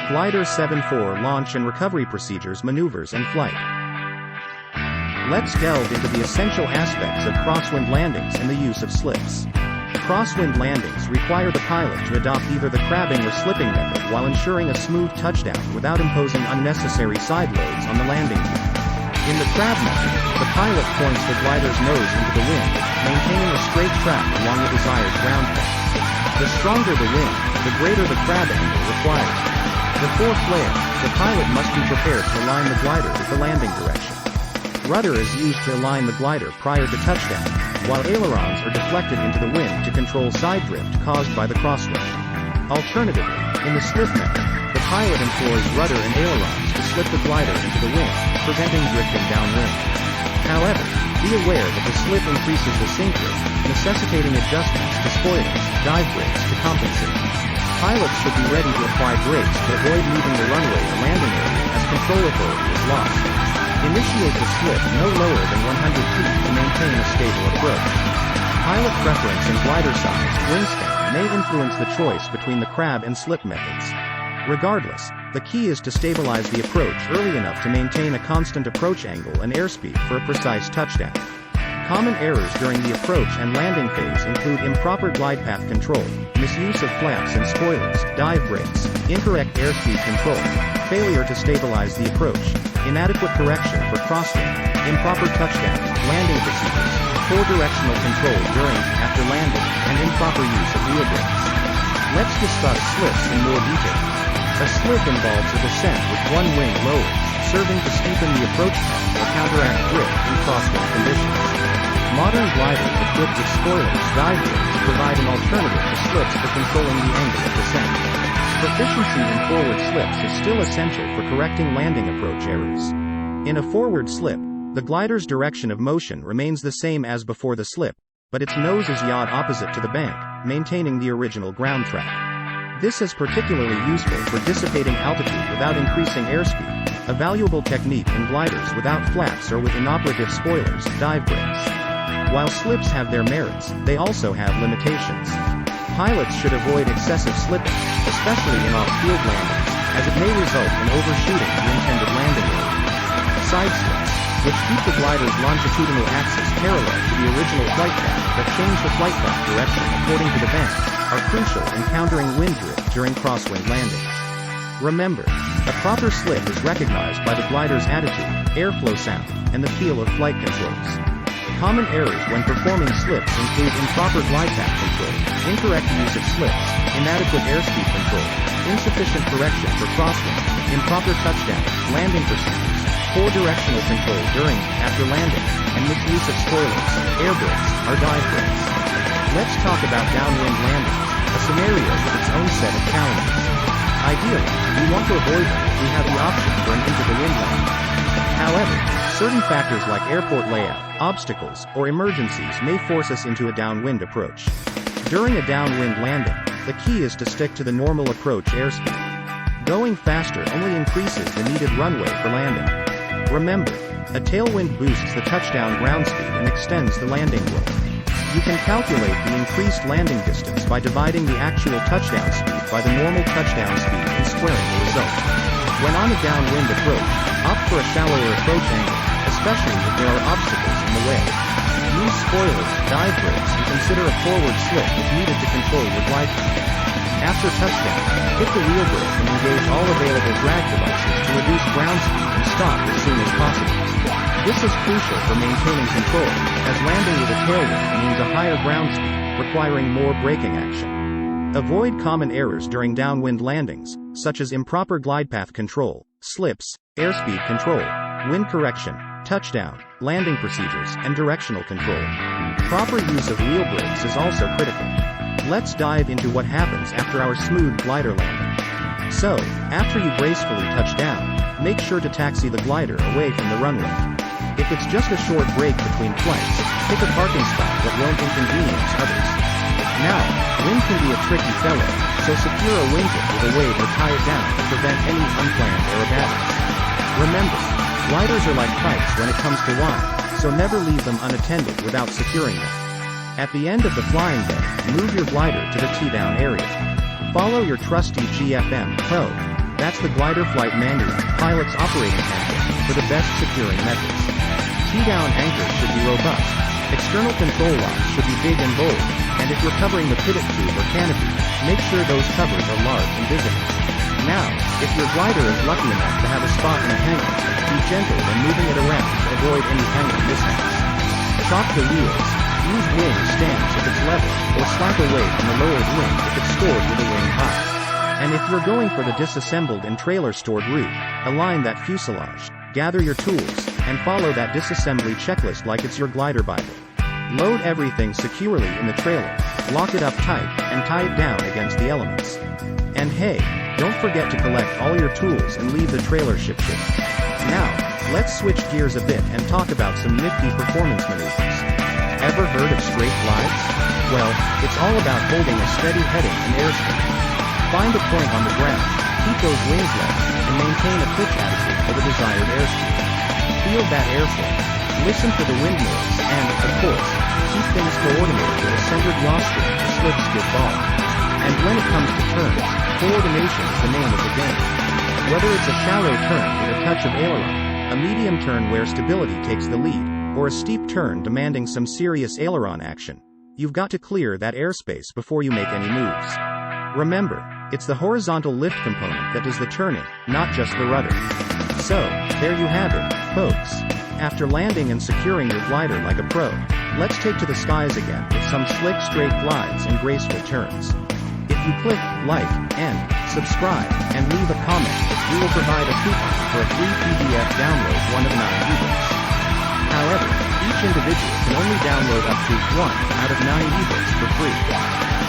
Glider 7-4 launch and recovery procedures, maneuvers and flight. Let's delve into the essential aspects of crosswind landings and the use of slips. Crosswind landings require the pilot to adopt either the crabbing or slipping method while ensuring a smooth touchdown without imposing unnecessary side loads on the landing gear. In the crab method, the pilot points the glider's nose into the wind, maintaining a straight track along the desired ground path. The stronger the wind, the greater the crab angle required. Before flare, the pilot must be prepared to align the glider with the landing direction. Rudder is used to align the glider prior to touchdown, while ailerons are deflected into the wind to control side drift caused by the crosswind. Alternatively, in the slip method, the pilot employs rudder and ailerons to slip the glider into the wind, preventing drifting downwind. However, be aware that the slip increases the sink rate, necessitating adjustments to spoilers, dive brakes to compensate. Pilots should be ready to apply brakes to avoid leaving the runway or landing area as control authority is lost. Initiate the slip no lower than 100 feet to maintain a stable approach. Pilot preference and glider size, wingspan, may influence the choice between the crab and slip methods. Regardless, the key is to stabilize the approach early enough to maintain a constant approach angle and airspeed for a precise touchdown. Common errors during the approach and landing phase include improper glide path control, misuse of flaps and spoilers, dive brakes, incorrect airspeed control, failure to stabilize the approach, inadequate correction for crosswind, improper touchdown, landing procedures, poor directional control during, after landing, and improper use of wheel brakes. Let's discuss slips in more detail. A slip involves a descent with one wing lowered, serving to steepen the approach path or counteract drift in crosswind conditions. Modern gliders equipped with spoilers, dive brakes provide an alternative to slips for controlling the angle of descent. Proficiency in forward slips is still essential for correcting landing approach errors. In a forward slip, the glider's direction of motion remains the same as before the slip, but its nose is yawed opposite to the bank, maintaining the original ground track. This is particularly useful for dissipating altitude without increasing airspeed, a valuable technique in gliders without flaps or with inoperative spoilers, dive brakes. While slips have their merits, they also have limitations. Pilots should avoid excessive slipping, especially in off-field landings, as it may result in overshooting the intended landing area. Side slips, which keep the glider's longitudinal axis parallel to the original flight path but change the flight path direction according to the bank, are crucial in countering wind drift during crosswind landings. Remember, a proper slip is recognized by the glider's attitude, airflow sound, and the feel of flight controls. Common errors when performing slips include improper glide path control, incorrect use of slips, inadequate airspeed control, insufficient correction for crosswind, improper touchdown, landing procedures, poor directional control during, after landing, and misuse of spoilers, air brakes, or dive brakes. Let's talk about downwind landings, a scenario with its own set of challenges. Ideally, we want to avoid them if we have the option for an into-the-wind landing. However, certain factors like airport layout, obstacles, or emergencies may force us into a downwind approach. During a downwind landing, the key is to stick to the normal approach airspeed. Going faster only increases the needed runway for landing. Remember, a tailwind boosts the touchdown ground speed and extends the landing roll. You can calculate the increased landing distance by dividing the actual touchdown speed by the normal touchdown speed and squaring the result. When on a downwind approach, opt for a shallower approach angle, especially if there are obstacles in the way. Use spoilers, dive brakes, and consider a forward slip if needed to control your glide path. After touchdown, hit the wheel brake and engage all available drag devices to reduce ground speed and stop as soon as possible. This is crucial for maintaining control, as landing with a tailwind means a higher ground speed, requiring more braking action. Avoid common errors during downwind landings, such as improper glide path control, slips, airspeed control, wind correction, touchdown, landing procedures, and directional control. Proper use of wheel brakes is also critical. Let's dive into what happens after our smooth glider landing. So, after you gracefully touch down, make sure to taxi the glider away from the runway. If it's just a short break between flights, pick a parking spot that won't inconvenience others. Now, wind can be a tricky fellow, so secure a wingtip with a weight or tie it down to prevent any unplanned aerobatics. Remember, gliders are like kites when it comes to wine, so never leave them unattended without securing them. At the end of the flying day, move your glider to the T-down area. Follow your trusty GFM Pro That's the glider flight manual, pilot's operating handbook, for the best securing methods. T-down anchors should be robust. External control locks should be big and bold, and if you're covering the pivot tube or canopy, make sure those covers are large and visible. Now, if your glider is lucky enough to have a spot in a hangar, be gentle when moving it around to avoid any hangar mishaps. Chop the wheels. Use wing stance if it's level, or slack away from the lowered wing if it's stored with a wing high. And if you're going for the disassembled and trailer stored route, align that fuselage, gather your tools, and follow that disassembly checklist like it's your glider Bible. Load everything securely in the trailer, lock it up tight, and tie it down against the elements. And hey, don't forget to collect all your tools and leave the trailer shipshape. Now, let's switch gears a bit and talk about some nifty performance maneuvers. Ever heard of straight glides? Well, it's all about holding a steady heading and airspeed. Find a point on the ground, keep those wings level, and maintain a pitch attitude for the desired airspeed. Feel that airflow, listen for the wind noise, and, of course, keep things coordinated with a centered yaw string to slip skid ball. And when it comes to turns, coordination is the name of the game. Whether it's a shallow turn with a touch of aileron, a medium turn where stability takes the lead, or a steep turn demanding some serious aileron action, you've got to clear that airspace before you make any moves. Remember, it's the horizontal lift component that does the turning, not just the rudder. So, there you have it, folks. After landing and securing your glider like a pro, let's take to the skies again with some slick straight glides and graceful turns. If you click like and subscribe and leave a comment, we will provide a coupon for a free PDF download 1 of 9 ebooks. However, each individual can only download up to 1 out of 9 ebooks for free.